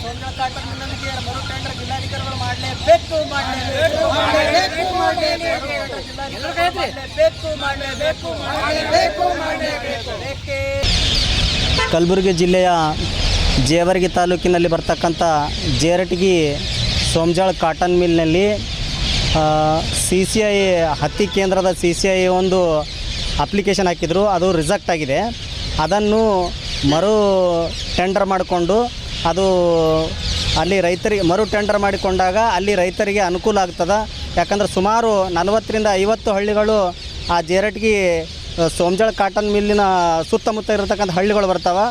Somnath cotton ಮಿಲ್ಲರಿಗೆ ಮರು tender ಜಿಲ್ಲಾಧಿಕಾರಿಗಳು ಮಾಡಲೇಬೇಕು. ಕಲಬುರಗಿ ಜಿಲ್ಲೆಯ ಜೇವರ್ಗಿ ತಾಲೂಕಿನಲ್ಲಿ ಬರ್ತಕ್ಕಂಥ ಜೇರಟಗಿ ಸೋಮಜಾಳ ಕಾಟನ್ ಮಿಲ್ನಲ್ಲಿ CCI ಹತ್ತಿ ಕೇಂದ್ರದ CCI ಒಂದು ಅಪ್ಲಿಕೇಶನ್ ಹಾಕಿದರು. ಅದು ರಿಜೆಕ್ಟ್ ಆಗಿದೆ. ಅದನ್ನು ಮರು ಟೆಂಡರ್ ಮಾಡಿಕೊಂಡು ಅದು ಅಲ್ಲಿ ರೈತರಿಗೆ ಮರು ಟೆಂಡರ್ ಮಾಡಿಕೊಂಡಾಗ ಅಲ್ಲಿ ರೈತರಿಗೆ ಅನುಕೂಲ ಆಗ್ತದೆ. ಯಾಕಂದ್ರೆ ಸುಮಾರು 40ರಿಂದ 50 ಹಳ್ಳಿಗಳು ಆ ಜೇರಟಗಿ ಸೋಮಜಾಳ ಕಾಟನ್ ಮಿಲ್ಲಿನ ಸುತ್ತಮುತ್ತ ಇರತಕ್ಕಂಥ ಹಳ್ಳಿಗಳು ಬರ್ತಾವೆ.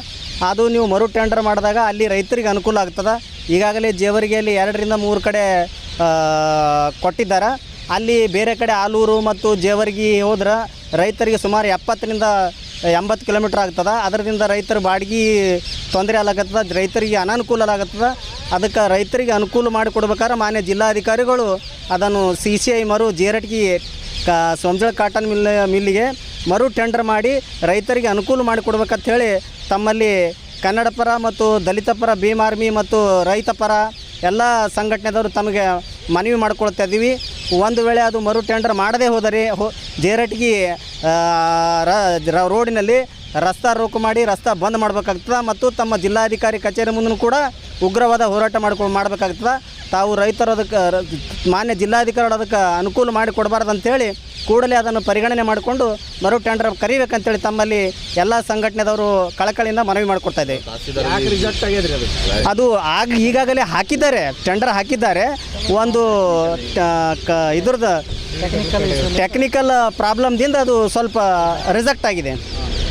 ಅದು ನೀವು ಮರು ಟೆಂಡರ್ ಮಾಡಿದಾಗ ಅಲ್ಲಿ ರೈತರಿಗೆ ಅನುಕೂಲ ಆಗ್ತದೆ. ಈಗಾಗಲೇ ಜೇವರ್ಗಿಯಲ್ಲಿ 2ರಿಂದ 3 ಕಡೆ ಕೊಟ್ಟಿದ್ದಾರೆ. ಅಲ್ಲಿ ಬೇರೆ ಕಡೆ ಆಲೂರು ಮತ್ತು ಜೇವರ್ಗಿ ಹೋದ್ರೆ ರೈತರಿಗೆ ಸುಮಾರು 70ರಿಂದ 80 ಕಿಲೋಮೀಟ್ರ್ ಆಗ್ತದೆ. ಅದರಿಂದ ರೈತರ ಬಾಡಿಗೆ ತೊಂದರೆ ಆಗತ್ತದ, ರೈತರಿಗೆ ಅನಾನುಕೂಲ ಆಗತ್ತದ. ಅದಕ್ಕೆ ರೈತರಿಗೆ ಅನುಕೂಲ ಮಾಡಿಕೊಡ್ಬೇಕಾದ್ರೆ ಮಾನ್ಯ ಜಿಲ್ಲಾಧಿಕಾರಿಗಳು ಅದನ್ನು CCI ಮರು ಜೇರಟಗಿ ಸೋಮಜಾಳ ಕಾಟನ್ ಮಿಲ್ಲಿಗೆ ಮರು ಟೆಂಡರ್ ಮಾಡಿ ರೈತರಿಗೆ ಅನುಕೂಲ ಮಾಡಿಕೊಡ್ಬೇಕಂತ ಹೇಳಿ ತಮ್ಮಲ್ಲಿ ಕನ್ನಡ ಪರ ಮತ್ತು ದಲಿತ ಪರ, ಭೀಮ್ ಆರ್ಮಿ ಮತ್ತು ರೈತ ಪರ ಎಲ್ಲ ಸಂಘಟನೆದವರು ತಮಗೆ ಮನವಿ ಮಾಡ್ಕೊಳ್ತಾ ಇದ್ದೀವಿ. ಒಂದು ವೇಳೆ ಅದು ಮರು ಟೆಂಡರ್ ಮಾಡದೇ ಹೋದರೆ ಜೇರಟಗಿ ರೋಡಿನಲ್ಲಿ ರಸ್ತಾ ರೋಕು ಮಾಡಿ ರಸ್ತಾ ಬಂದ್ ಮಾಡಬೇಕಾಗ್ತದೆ ಮತ್ತು ತಮ್ಮ ಜಿಲ್ಲಾಧಿಕಾರಿ ಕಚೇರಿ ಮುಂದೂ ಕೂಡ ಉಗ್ರವಾದ ಹೋರಾಟ ಮಾಡಬೇಕಾಗ್ತದೆ. ತಾವು ರೈತರು ಅದಕ್ಕೆ ಮಾನ್ಯ ಜಿಲ್ಲಾಧಿಕಾರಿಗಳು ಅದಕ್ಕೆ ಅನುಕೂಲ ಮಾಡಿಕೊಡಬಾರ್ದು ಅಂಥೇಳಿ ಕೂಡಲೇ ಅದನ್ನು ಪರಿಗಣನೆ ಮಾಡಿಕೊಂಡು ಮರು ಟೆಂಡರ್ ಕರಿಬೇಕಂತೇಳಿ ತಮ್ಮಲ್ಲಿ ಎಲ್ಲ ಸಂಘಟನೆದವರು ಕಳಕಳಿಯಿಂದ ಮನವಿ ಮಾಡಿಕೊಡ್ತಾ ಇದ್ದೇವೆ. ಅದು ಈಗಾಗಲೇ ಹಾಕಿದ್ದಾರೆ, ಟೆಂಡರ್ ಹಾಕಿದ್ದಾರೆ. ಒಂದು ಇದ್ರದ್ದು ಟೆಕ್ನಿಕಲ್ ಪ್ರಾಬ್ಲಮ್ದಿಂದ ಅದು ಸ್ವಲ್ಪ ರಿಜೆಕ್ಟ್ ಆಗಿದೆ.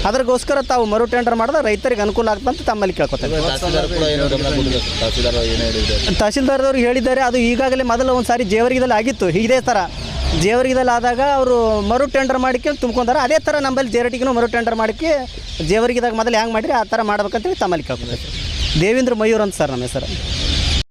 ಅದಕ್ಕೋಸ್ಕರ ತಾವು ಮರು ಟೆಂಡರ್ ಮಾಡಿದ್ರೆ ರೈತರಿಗೆ ಅನುಕೂಲ ಆಗ್ತಂತ ತಮ್ಮಲ್ಲಿ ಕೇಳ್ಕೊತಾರೆ. ತಹಸೀಲ್ದಾರ್ದವ್ರು ಹೇಳಿದ್ದಾರೆ. ಅದು ಈಗಾಗಲೇ ಮೊದಲು ಒಂದು ಸಾರಿ ಜೇವರ್ಗಿದಲ್ಲಿ ಆಗಿತ್ತು. ಇದೇ ಥರ ಜೇವರ್ಗಿದಲ್ಲಿ ಆದಾಗ ಅವರು ಮರು ಟೆಂಡರ್ ಮಾಡಿಕೆ ತುಂಬ್ಕೊಂತಾರೆ. ಅದೇ ಥರ ನಮ್ಮಲ್ಲಿ ಜೇರಟಿಗೂ ಮರು ಟೆಂಡರ್ ಮಾಡಿಕೆ ಜೇವರ್ಗಿದಾಗ ಮೊದಲು ಹ್ಯಾಂಗೆ ಮಾಡಿರಿ ಆ ಥರ ಮಾಡ್ಬೇಕಂತೇಳಿ ತಮ್ಮಲ್ಲಿ ಕೇಳ್ಕೊತಾರೆ. ದೇವೇಂದ್ರ ಮಯೂರ್ ಅಂತ ಸರ್ ನಮ್ಮ ಹೆಸರು.